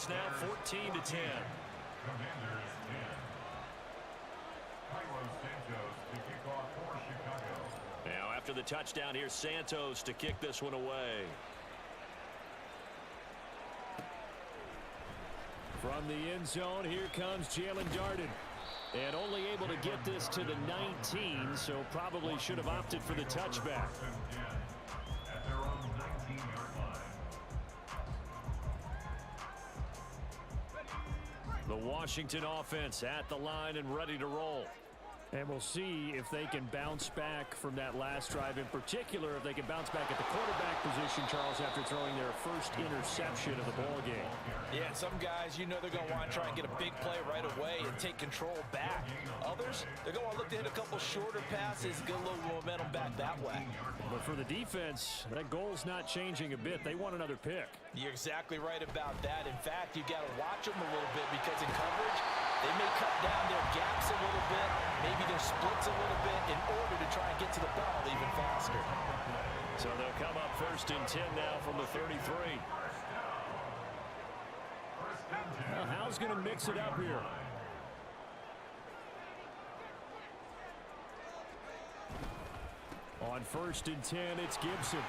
is now 14-10. Commanders 10. Carlos Santos to kick off for Chicago. Now after the touchdown, here's Santos to kick this one away. From the end zone, here comes Jalen Darden. And only able to get this to the 19, so probably should have opted for the touchback. At their own 19-yard line. The Washington offense at the line and ready to roll. And we'll see if they can bounce back from that last drive. In particular, if they can bounce back at the quarterback position, Charles, after throwing their first interception of the ball game. Yeah, some guys, you know they're going to want to try and get a big play right away and take control back. Others, they're going to look to hit a couple shorter passes, get a little momentum back that way. But for the defense, that goal's not changing a bit. They want another pick. You're exactly right about that. In fact, you got to watch them a little bit because in coverage, they may cut down their gaps a little bit, maybe their splits a little bit in order to try and get to the ball even faster. So they'll come up 1st and 10 now from the 33. Well, Hal's going to mix it up here. On 1st and 10, it's Gibson.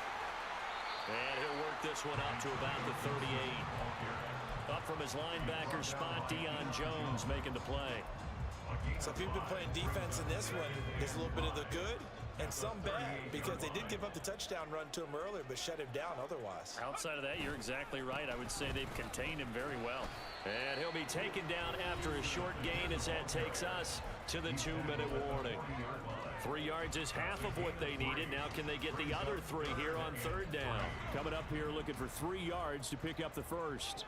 And he'll work this one out to about the 38. Up from his linebacker spot, Deion Jones making the play. So if you've been playing defense in this one, there's a little bit of the good and some bad because they did give up the touchdown run to him earlier but shut him down otherwise. Outside of that, you're exactly right. I would say they've contained him very well. And he'll be taken down after a short gain as that takes us to the 2-minute warning. 3 yards is half of what they needed. Now can they get the other 3 here on 3rd down? Coming up here looking for 3 yards to pick up the first.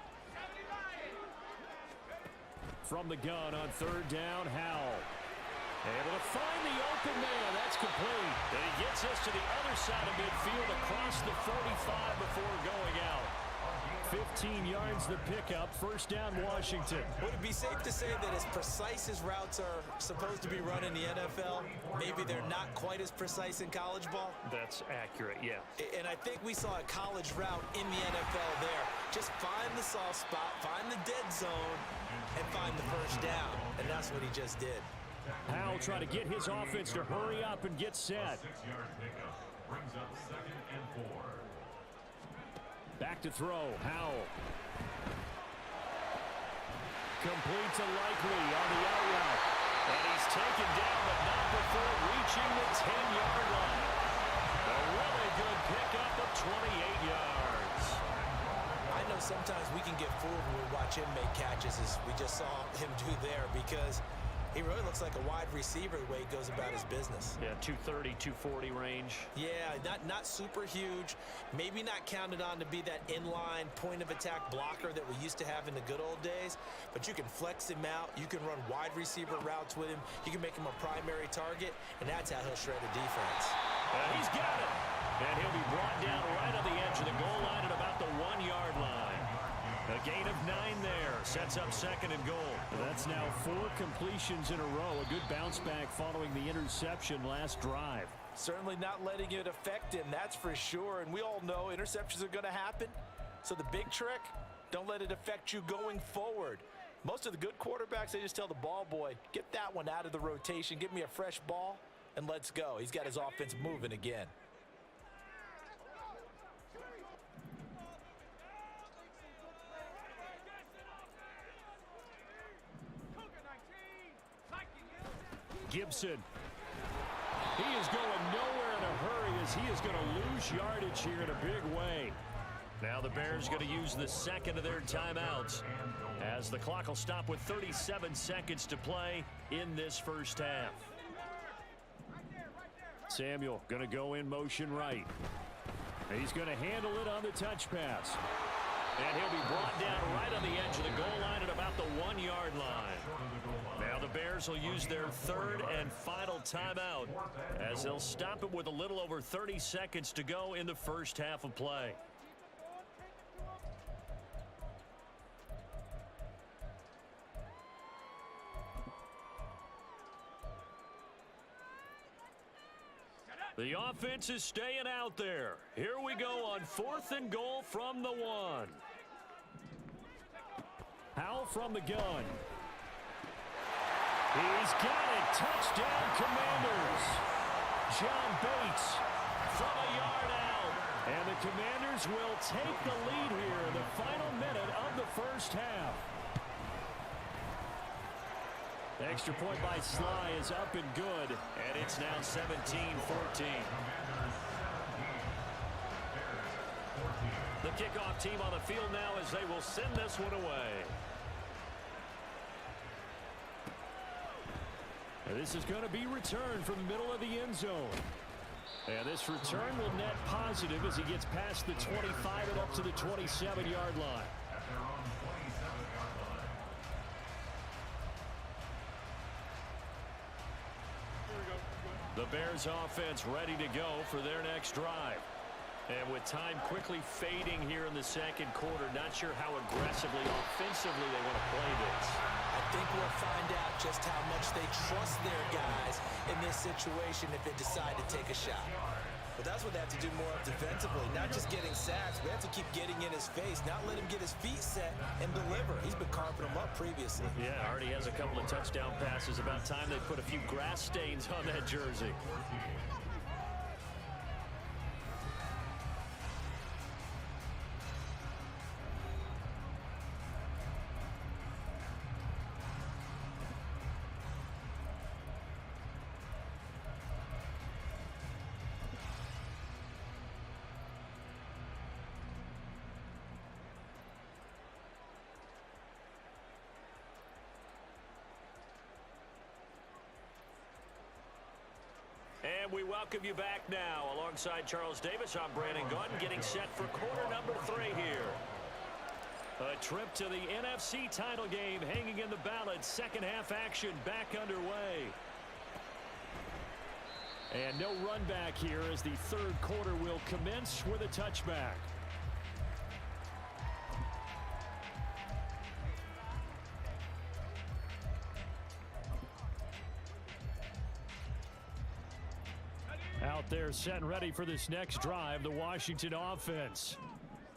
From the gun on 3rd down, Howell. Able to find the open man. That's complete. And he gets us to the other side of midfield across the 45 before going out. 15 yards the pickup. 1st down, Washington. Would it be safe to say that as precise as routes are supposed to be run in the NFL, maybe they're not quite as precise in college ball? That's accurate, yeah. And I think we saw a college route in the NFL there. Just find the soft spot, find the dead zone, and find the 1st down. And that's what he just did. Howell trying to get his offense to hurry up and get set. 6-yard pickup brings up 2nd and 4. Back to throw, Howell. Complete to Likely on the out route. And he's taken down, but not before reaching the 10-yard line. A really good pickup of 28 yards. I know sometimes we can get fooled when we watch him make catches, as we just saw him do there, because he really looks like a wide receiver the way he goes about his business. Yeah, 230, 240 range. Yeah, not super huge. Maybe not counted on to be that inline point-of-attack blocker that we used to have in the good old days. But you can flex him out. You can run wide receiver routes with him. You can make him a primary target, and that's how he'll shred a defense. He's got it. And he'll be brought down right on the edge of the goal line at about the 1-yard line. A gain of 9 there. Sets up 2nd and goal. That's now 4 completions in a row. A good bounce back following the interception last drive. Certainly not letting it affect him, that's for sure. And we all know interceptions are going to happen. So the big trick, don't let it affect you going forward. Most of the good quarterbacks, they just tell the ball boy, get that one out of the rotation, give me a fresh ball, and let's go. He's got his offense moving again. Gibson. He is going nowhere in a hurry as he is going to lose yardage here in a big way. Now the Bears going to use the 2nd of their timeouts as the clock will stop with 37 seconds to play in this 1st half. Samuel going to go in motion right. He's going to handle it on the touch pass. And he'll be brought down right on the edge of the goal line at about the 1-yard line. Now the Bears will use their 3rd and final timeout as they'll stop it with a little over 30 seconds to go in the 1st half of play. The offense is staying out there. Here we go on 4th and goal from the 1. Howell from the gun. He's got it. Touchdown, Commanders. John Bates from a yard out. And the Commanders will take the lead here in the final minute of the first half. The extra point by Sly is up and good. And it's now 17-14. The kickoff team on the field now as they will send this one away. And this is going to be returned from the middle of the end zone. And this return will net positive as he gets past the 25 and up to the 27-yard line. The Bears offense ready to go for their next drive. And with time quickly fading here in the second quarter, not sure how aggressively, offensively they want to play this. I think we'll find out just how much they trust their guys in this situation if they decide to take a shot. But that's what they have to do more of defensively, not just getting sacks. We have to keep getting in his face, not let him get his feet set and deliver. He's been carving them up previously. Yeah, already has a couple of touchdown passes. About time they put a few grass stains on that jersey. And we welcome you back now. Alongside Charles Davis, I'm Brandon Gaudin, getting set for quarter number 3 here. A trip to the NFC title game hanging in the balance. Second half action back underway. And no run back here as the third quarter will commence with a touchback. Out there set and ready for this next drive, the Washington offense.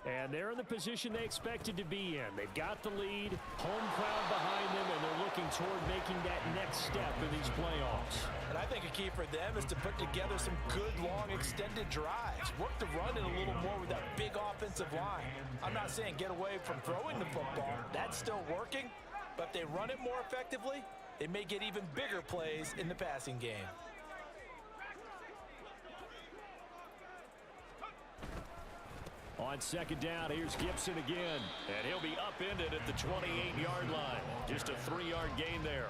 And they're in the position they expected to be in. They've got the lead, home crowd behind them, and they're looking toward making that next step in these playoffs. And I think a key for them is to put together some good, long, extended drives. Work the run in a little more with that big offensive line. I'm not saying get away from throwing the football. That's still working. But if they run it more effectively, they may get even bigger plays in the passing game. On second down, here's Gibson again. And he'll be upended at the 28-yard line. Just a 3-yard gain there.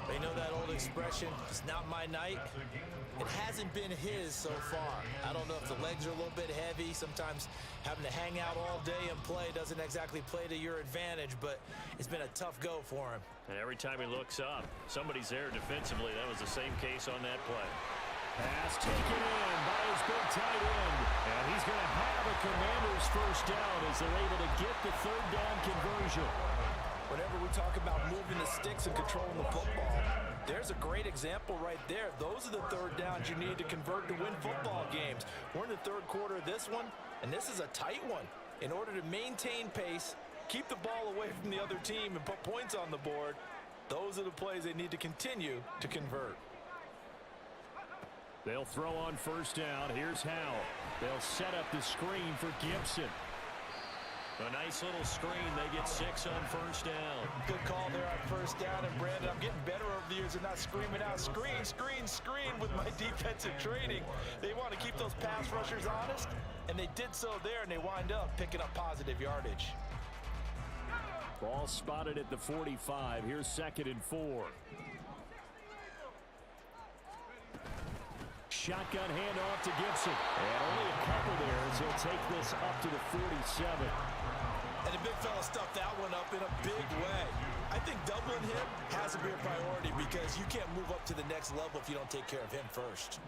They know that old expression, it's not my night. It hasn't been his so far. I don't know if the legs are a little bit heavy. Sometimes having to hang out all day and play doesn't exactly play to your advantage, but it's been a tough go for him. And every time he looks up, somebody's there defensively. That was the same case on that play. Pass taken in by his big tight end. And he's going to have a Commanders first down as they're able to get the third down conversion. Whenever we talk about moving the sticks and controlling the football, there's a great example right there. Those are the third downs you need to convert to win football games. We're in the third quarter of this one, and this is a tight one. In order to maintain pace, keep the ball away from the other team, and put points on the board, those are the plays they need to continue to convert. They'll throw on first down. Here's Howell. They'll set up the screen for Gibson. A nice little screen. They get 6 on first down. Good call there on first down. And Brandon, I'm getting better over the years of not screaming out screen, screen, screen with my defensive training. They want to keep those pass rushers honest, and they did so there, and they wind up picking up positive yardage. Ball spotted at the 45. Here's 2nd and 4. Shotgun handoff to Gibson. And only a couple there as he'll take this up to the 47. And the big fella stuffed that one up in a big way. I think doubling him has to be a priority because you can't move up to the next level if you don't take care of him first.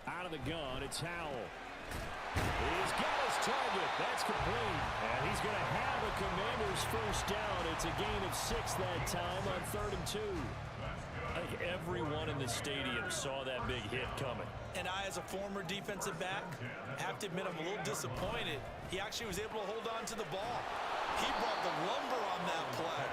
Out of the gun, it's Howell. He's got his target. That's complete. And he's going to have a Commanders first down. It's a gain of 6 that time on 3rd and 2. I think everyone in the stadium saw that big hit coming. And I, as a former defensive back, have to admit I'm a little disappointed. He actually was able to hold on to the ball. He brought the lumber on that play.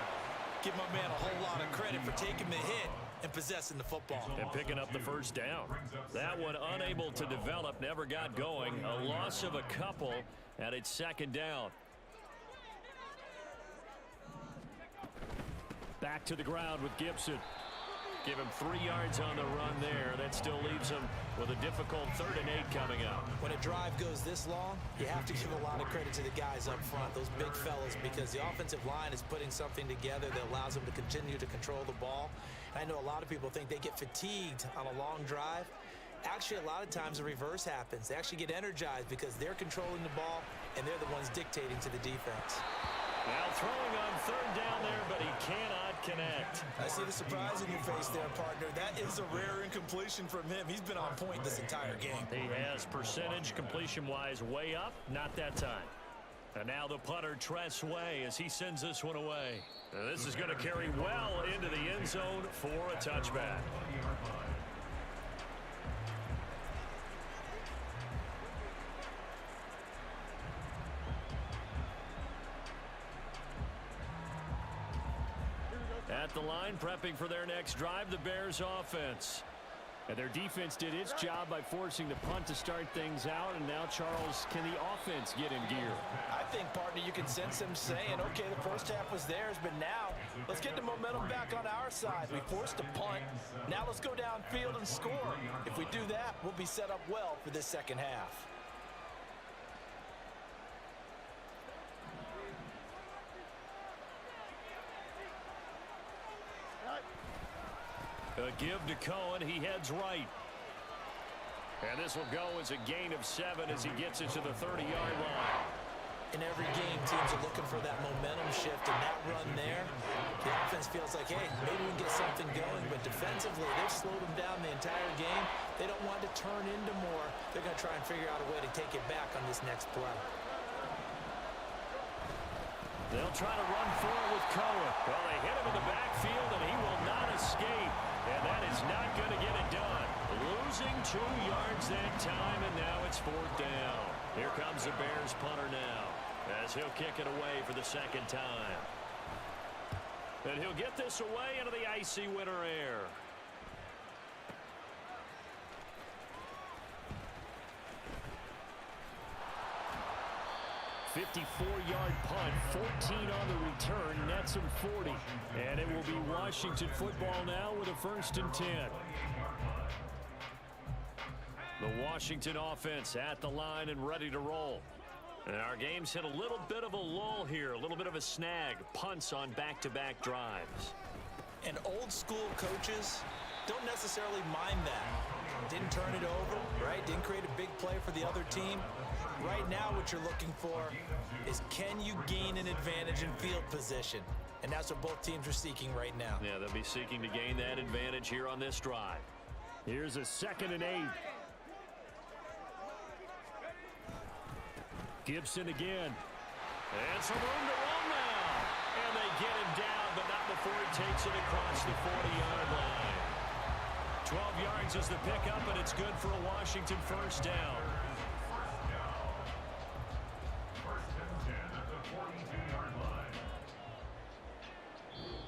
Give my man a whole lot of credit for taking the hit and possessing the football. And picking up the first down. That one unable to develop, never got going. A loss of a couple, and it's 2nd down. Back to the ground with Gibson. Give him 3 yards on the run there. That still leaves him with a difficult 3rd and 8 coming up. When a drive goes this long, you have to give a lot of credit to the guys up front, those big fellas, because the offensive line is putting something together that allows them to continue to control the ball. I know a lot of people think they get fatigued on a long drive. Actually, a lot of times the reverse happens. They actually get energized because they're controlling the ball, and they're the ones dictating to the defense. Now throwing on 3rd down there, but he cannot connect. I see the surprise in your face there, partner. That is a rare incompletion from him. He's been on point this entire game. He has percentage completion-wise way up, not that time. And now the punter, Tress Way, as he sends this one away. And this is going to carry well into the end zone for a touchback. At the line, prepping for their next drive, the Bears offense. And their defense did its job by forcing the punt to start things out. And now, Charles, can the offense get in gear? I think, partner, you can sense them saying, okay, the first half was theirs, but now let's get the momentum back on our side. We forced a punt. Now let's go downfield and score. If we do that, we'll be set up well for this second half. A give to Cohen. He heads right. And this will go as a gain of 7 as he gets it to the 30-yard line. In every game, teams are looking for that momentum shift, and that run there, the offense feels like, hey, maybe we can get something going. But defensively, they've slowed them down the entire game. They don't want to turn into more. They're going to try and figure out a way to take it back on this next play. They'll try to run forward with Cohen. Well, they hit him in the backfield, and he will not escape. And that is not going to get it done. Losing 2 yards that time, and now it's 4th down. Here comes the Bears punter now, as he'll kick it away for the 2nd time. And he'll get this away into the icy winter air. "54-yard punt, 14 on the return, nets him 40. And it will be Washington football now with a 1st and 10. The Washington offense at the line and ready to roll. And our game's hit a little bit of a lull here, a little bit of a snag. Punts on back-to-back drives. And old school coaches don't necessarily mind that. Didn't turn it over, right? Didn't create a big play for the other team. Right now what you're looking for is, can you gain an advantage in field position? And that's what both teams are seeking right now. Yeah, they'll be seeking to gain that advantage here on this drive. Here's a 2nd and 8. Gibson again. And some room to run now. And they get him down, but not before he takes it across the 40-yard line. 12 yards is the pickup, and it's good for a Washington 1st down.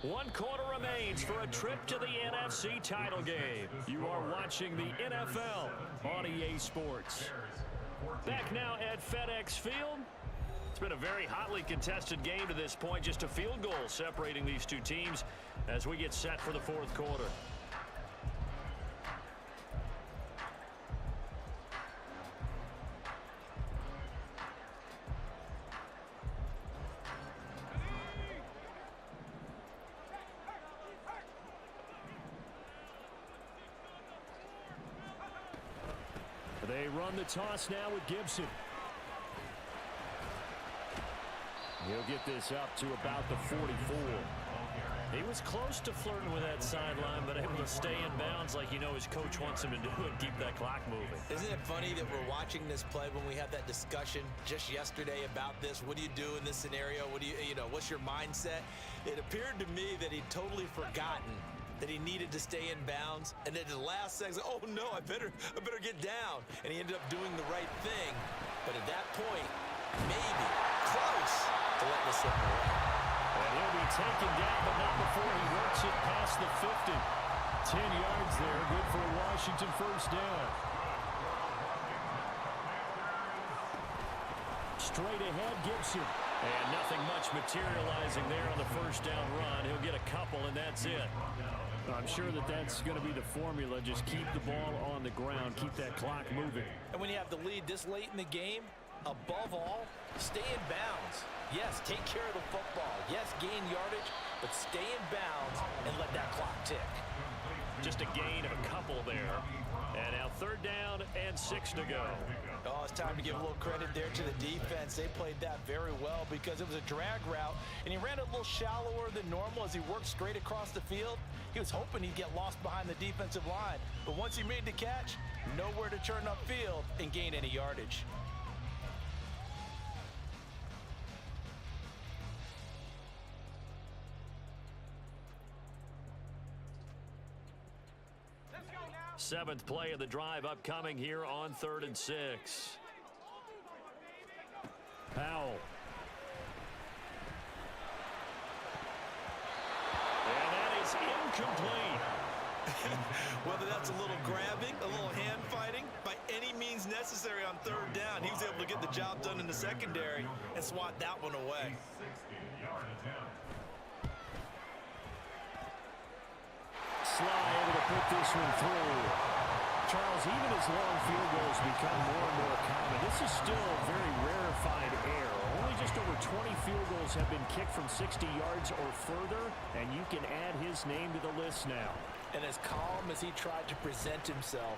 One quarter remains for a trip to the NFC title game. You are watching the NFL on EA Sports. Back now at FedEx Field. It's been a very hotly contested game to this point. Just a field goal separating these two teams as we get set for the 4th quarter. They run the toss now with Gibson. He'll get this up to about the 44. He was close to flirting with that sideline, but able to stay in bounds like you know his coach wants him to do and keep that clock moving. Isn't it funny that we're watching this play when we had that discussion just yesterday about this? What do you do in this scenario? What do you know, what's your mindset? It appeared to me that he'd totally forgotten that he needed to stay in bounds, and then at the last second, oh no, I better get down. And he ended up doing the right thing. But at that point, maybe close to letting it slip away. And he'll be taken down, but not before he works it past the 50. 10 yards there, good for a Washington first down. Straight ahead, Gibson. And nothing much materializing there on the first down run. He'll get a couple, and that's it. I'm sure that's going to be the formula. Just keep the ball on the ground, keep that clock moving. And when you have the lead this late in the game, above all, stay in bounds. Yes, take care of the football. Yes, gain yardage, but stay in bounds and let that clock tick. Just a gain of a couple there. And now third down and 6 to go. Oh, it's time to give a little credit there to the defense. They played that very well because it was a drag route, and he ran a little shallower than normal as he worked straight across the field. He was hoping he'd get lost behind the defensive line, but once he made the catch, nowhere to turn upfield and gain any yardage. Seventh play of the drive upcoming here on 3rd and 6. Powell. And that is incomplete. Whether that's a little grabbing, a little hand fighting, by any means necessary on third down, he was able to get the job done in the secondary and swat that one away. 60-yard attempt. Sly able to put this one through. Charles, even as long field goals become more and more common, this is still a very rarefied air. Only just over 20 field goals have been kicked from 60 yards or further, and you can add his name to the list now. And as calm as he tried to present himself,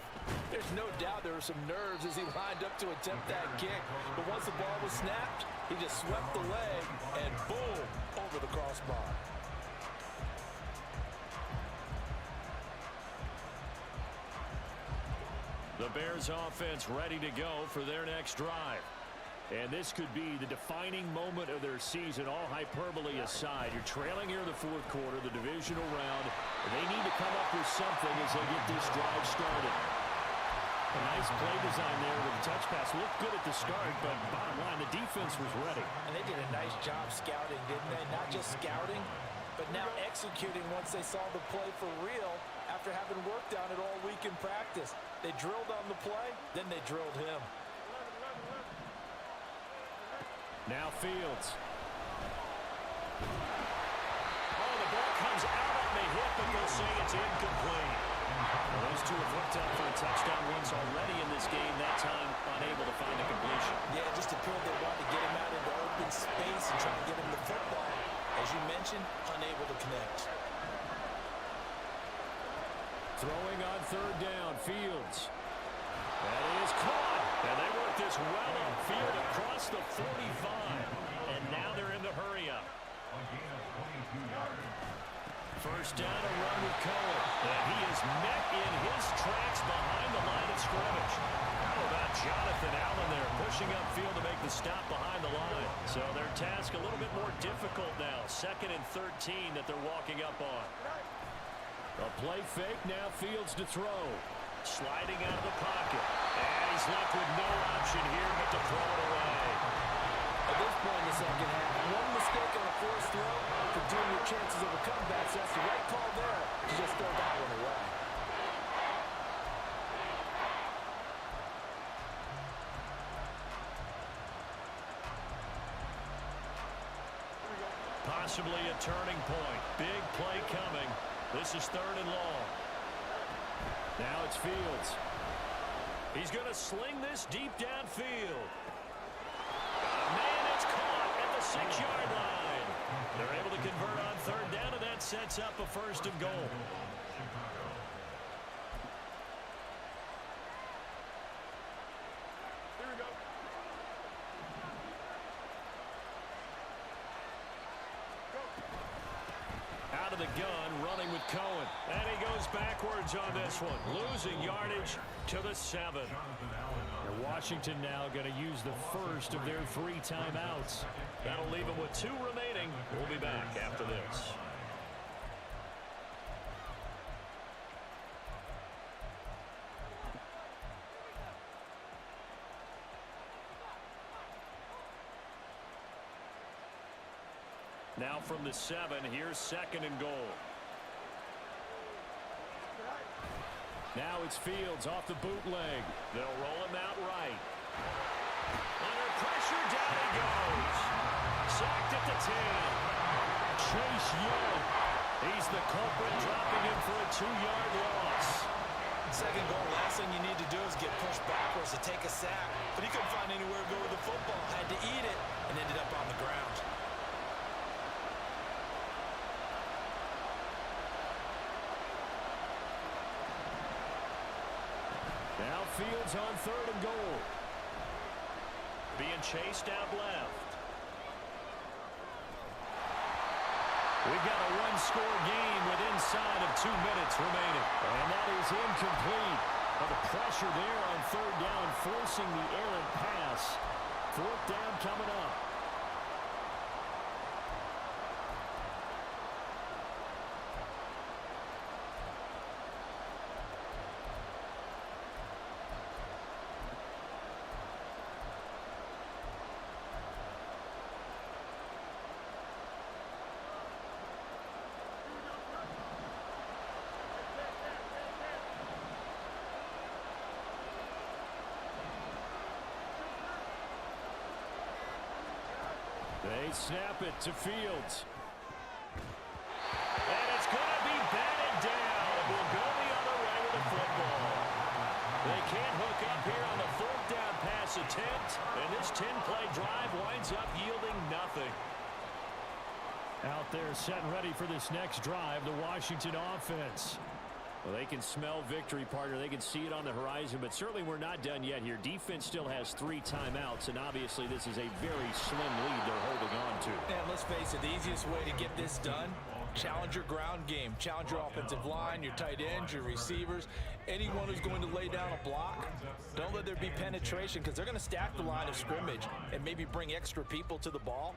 there's no doubt there were some nerves as he lined up to attempt that kick. But once the ball was snapped, he just swept the leg and boom, over the crossbar. The Bears offense ready to go for their next drive. And this could be the defining moment of their season, all hyperbole aside. You're trailing here in the fourth quarter, the divisional round. They need to come up with something as they get this drive started. A nice play design there with the touch pass. Looked good at the start, but bottom line, the defense was ready. And they did a nice job scouting, didn't they? Not just scouting, but now executing once they saw the play for real after having worked on it all week in practice. They drilled on the play, then they drilled him. Now Fields. Oh, the ball comes out on the hip, but they'll say it's incomplete. Well, those two have hooked up for a touchdown once already in this game, that time unable to find a completion. Yeah, just appeared they wanted to get him out into open space and try to get him the football. As you mentioned, unable to connect. Throwing on third down, Fields. That is caught. And they work this well upfield across the 45. And now they're in the hurry up. A gain of 22 yards. First down, a run with Cohen. And he is met in his tracks behind the line of scrimmage. How about Jonathan Allen there pushing upfield to make the stop behind the line. So their task a little bit more difficult now. 2nd and 13 that they're walking up on. A play fake, now Fields to throw. Sliding out of the pocket. And he's left with no option here but to throw it away. At this point in the second half, one mistake on a forced throw could doom your chances of a comeback. So that's the right call there to just throw that one away. Possibly a turning point. Big play coming. This is 3rd and long. Now it's Fields. He's going to sling this deep downfield. Man, it's caught at the 6-yard line. They're able to convert on third down, and that sets up a 1st and goal. Here we go. Out of the falls backwards on this one, losing yardage to the 7. And Washington now going to use the first of their 3 timeouts. That'll leave them with 2 remaining. We'll be back after this. Now from the 7, here's 2nd and goal. Now it's Fields off the bootleg. They'll roll him out right. Under pressure, down he goes. Sacked at the 10. Chase Young. He's the culprit, dropping him for a 2-yard loss. 2nd goal, last thing you need to do is get pushed backwards to take a sack. But he couldn't find anywhere to go with the football. Had to eat it and ended up on the ground. Now Fields on 3rd and goal. Being chased out left. We've got a 1-score game with inside of 2 minutes remaining. And that is incomplete. But the pressure there on 3rd down, forcing the errant pass. 4th down coming up. They snap it to Fields. And it's going to be batted down. We'll go the other way with the football. They can't hook up here on the 4th down pass attempt. And this 10-play drive winds up yielding nothing. Out there set and ready for this next drive, the Washington offense. Well, they can smell victory, partner. They can see it on the horizon, but certainly we're not done yet here. Defense still has 3 timeouts, and obviously this is a very slim lead they're holding on to. And let's face it, the easiest way to get this done, challenge your ground game. Challenge your offensive line, your tight ends, your receivers, anyone who's going to lay down a block. Don't let there be penetration because they're going to stack the line of scrimmage and maybe bring extra people to the ball.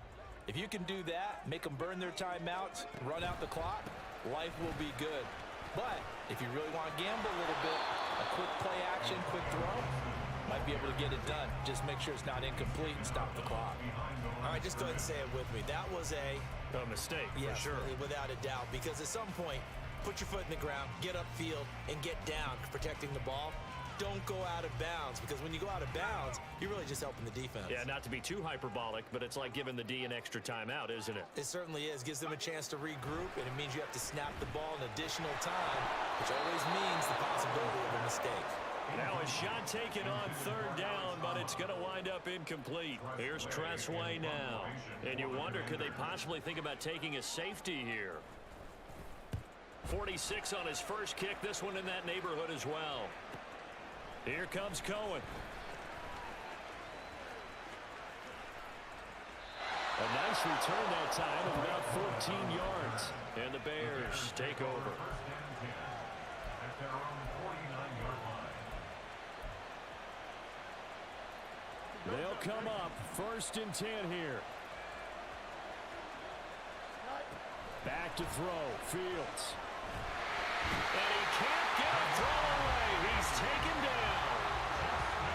If you can do that, make them burn their timeouts, run out the clock, life will be good. But if you really want to gamble a little bit, a quick play action, quick throw, might be able to get it done. Just make sure it's not incomplete and stop the clock. All right, just go ahead and say it with me. That was a mistake, yes, for sure. Without a doubt, because at some point, put your foot in the ground, get upfield, and get down, protecting the ball. Don't go out of bounds, because when you go out of bounds, you're really just helping the defense. Yeah, not to be too hyperbolic, but it's like giving the D an extra timeout, isn't it? It certainly is. Gives them a chance to regroup, and it means you have to snap the ball an additional time, which always means the possibility of a mistake. Now a shot taken on 3rd down, but it's going to wind up incomplete. Here's Tressway now. And you wonder, could they possibly think about taking a safety here? 46 on his first kick. This one in that neighborhood as well. Here comes Cohen. A nice return that time of about 14 yards. And the Bears take over. At their own 49-yard line. They'll come up 1st and 10 here. Back to throw. Fields. And he can't get a throw away. He's taken down.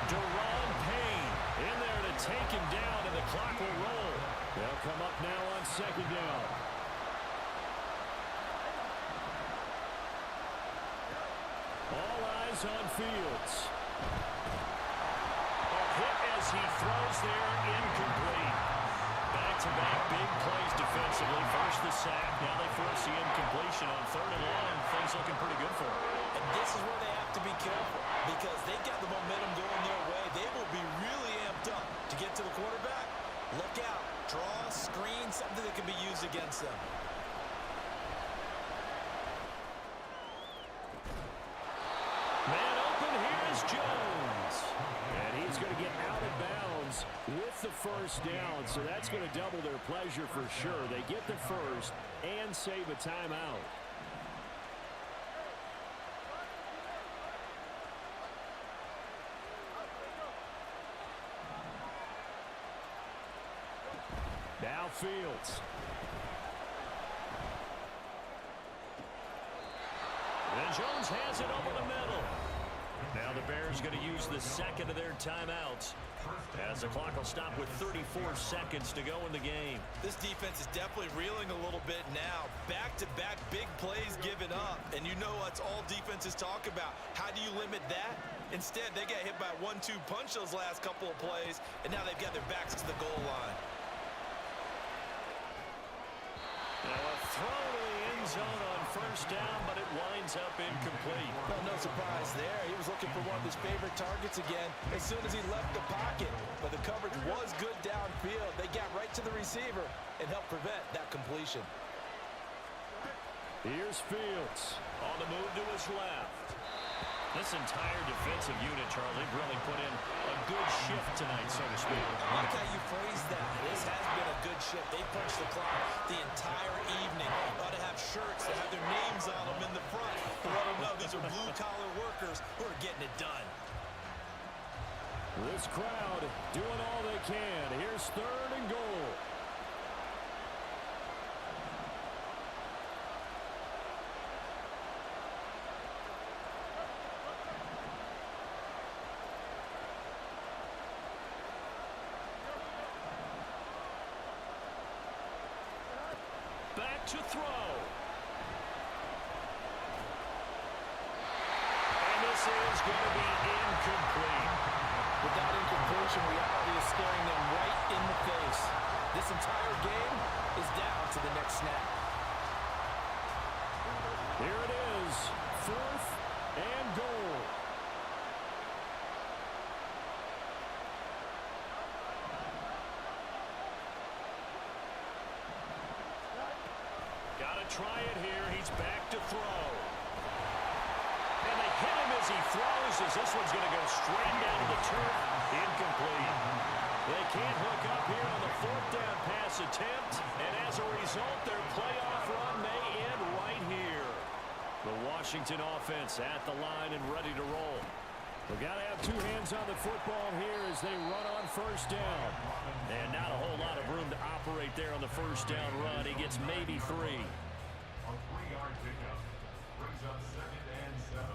Deron Payne in there to take him down, and the clock will roll. They'll come up now on 2nd down. All eyes on Fields. A hit as he throws there, incomplete. Back-to-back big plays defensively. First the sack, now they force the incompletion on 3rd and long. Things looking pretty good for them. And this is where they have to be careful because they've got the momentum going their way. They will be really amped up to get to the quarterback. Look out. Draw, screen, something that can be used against them. Man open, here's Jones. And he's going to get out of bounds with the 1st down, so that's going to double their pleasure for sure. They get the first and save a timeout. Now Fields. And Jones has it over the middle. Now the Bears going to use the second of their timeouts as the clock will stop with 34 seconds to go in the game. This defense is definitely reeling a little bit now. Back-to-back big plays given up. And you know what's all defenses talk about. How do you limit that? Instead, they got hit by a 1-2 punch those last couple of plays, and now they've got their backs to the goal line. Now a throw to the end zone on first down, but it winds up incomplete. Well, no surprise there. He was looking for one of his favorite targets again as soon as he left the pocket. But the coverage was good downfield. They got right to the receiver and helped prevent that completion. Here's Fields on the move to his left. This entire defensive unit, Charles, they've really put in a good shift tonight, so to speak. I like how you phrased that. This has been a good shift. They punched the clock the entire evening. Ought to have shirts that have their names on them in the front to let them know these are blue-collar workers who are getting it done. This crowd doing all they can. Here's 3rd and goal. To throw. And this is going to be incomplete. With that incompletion, reality is staring them right in the face. This entire game is down to the next snap. Here it is, 4th and goal. Try it here. He's back to throw. And they hit him as he throws, as this one's going to go straight down to the turf. Incomplete. They can't hook up here on the 4th down pass attempt. And as a result, their playoff run may end right here. The Washington offense at the line and ready to roll. We've got to have 2 hands on the football here as they run on first down. And not a whole lot of room to operate there on the first down run. He gets maybe 3. A 3-yard pickup brings up 2nd and 7.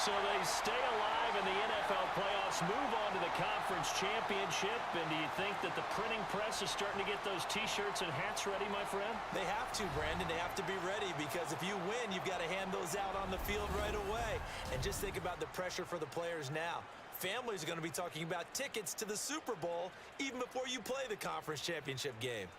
So they stay alive in the NFL playoffs, move on to the conference championship. And do you think that the printing press is starting to get those T-shirts and hats ready, my friend? They have to, Brandon. They have to be ready because if you win, you've got to hand those out on the field right away. And just think about the pressure for the players now. Families are going to be talking about tickets to the Super Bowl even before you play the conference championship game.